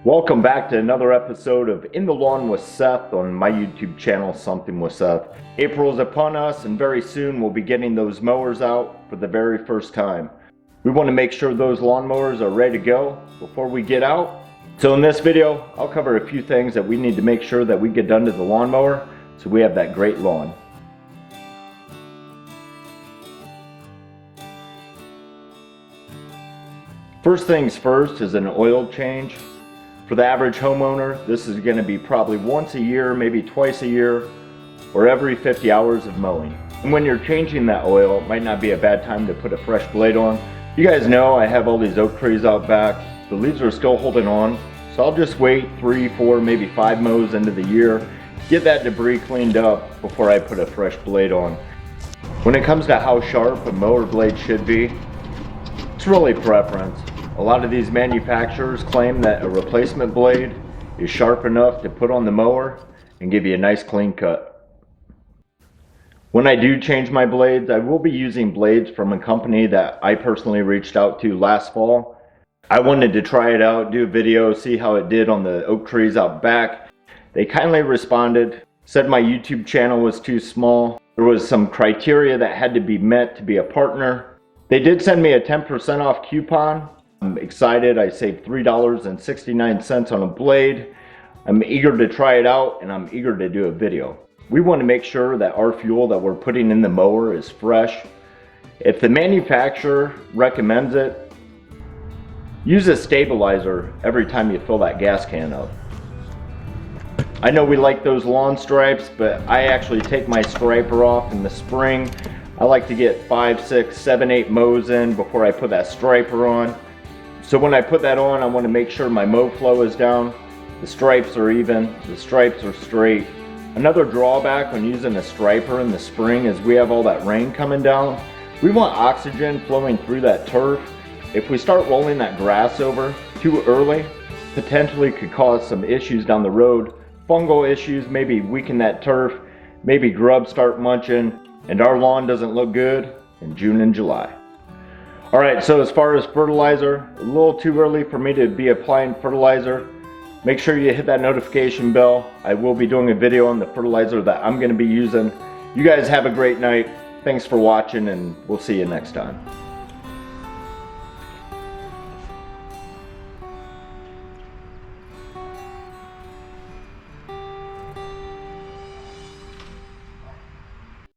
Welcome back to another episode of In the Lawn with Seth on my YouTube channel, Something with Seth. April is upon us and very soon we'll be getting those mowers out for the very first time. We want to make sure those lawnmowers are ready to go before we get out. So in this video, I'll cover a few things that we need to make sure that we get done to the lawnmower so we have that great lawn. First things first is an oil change. For the average homeowner, this is going to be probably once a year, maybe twice a year, or every 50 hours of mowing. And when you're changing that oil, it might not be a bad time to put a fresh blade on. You guys know I have all these oak trees out back. The leaves are still holding on, so I'll just wait 3, 4, maybe 5 mows into the year, get that debris cleaned up before I put a fresh blade on. When it comes to how sharp a mower blade should be, it's really preference. A lot of these manufacturers claim that a replacement blade is sharp enough to put on the mower and give you a nice clean cut. When I do change my blades, I will be using blades from a company that I personally reached out to last fall. I wanted to try it out, do a video, see how it did on the oak trees out back. They kindly responded, said my YouTube channel was too small. There was some criteria that had to be met to be a partner. They did send me a 10% off coupon. I'm excited. I saved $3.69 on a blade. I'm eager to try it out and I'm eager to do a video. We want to make sure that our fuel that we're putting in the mower is fresh. If the manufacturer recommends it, use a stabilizer every time you fill that gas can up. I know we like those lawn stripes, but I actually take my striper off in the spring. I like to get 5, 6, 7, 8 mows in before I put that striper on. So when I put that on, I want to make sure my mow flow is down, the stripes are even, the stripes are straight. Another drawback when using a striper in the spring is we have all that rain coming down. We want oxygen flowing through that turf. If we start rolling that grass over too early, potentially could cause some issues down the road. Fungal issues, maybe weaken that turf, maybe grubs start munching, and our lawn doesn't look good in June and July. Alright, so as far as fertilizer, a little too early for me to be applying fertilizer. Make sure you hit that notification bell. I will be doing a video on the fertilizer that I'm going to be using. You guys have a great night. Thanks for watching and we'll see you next time.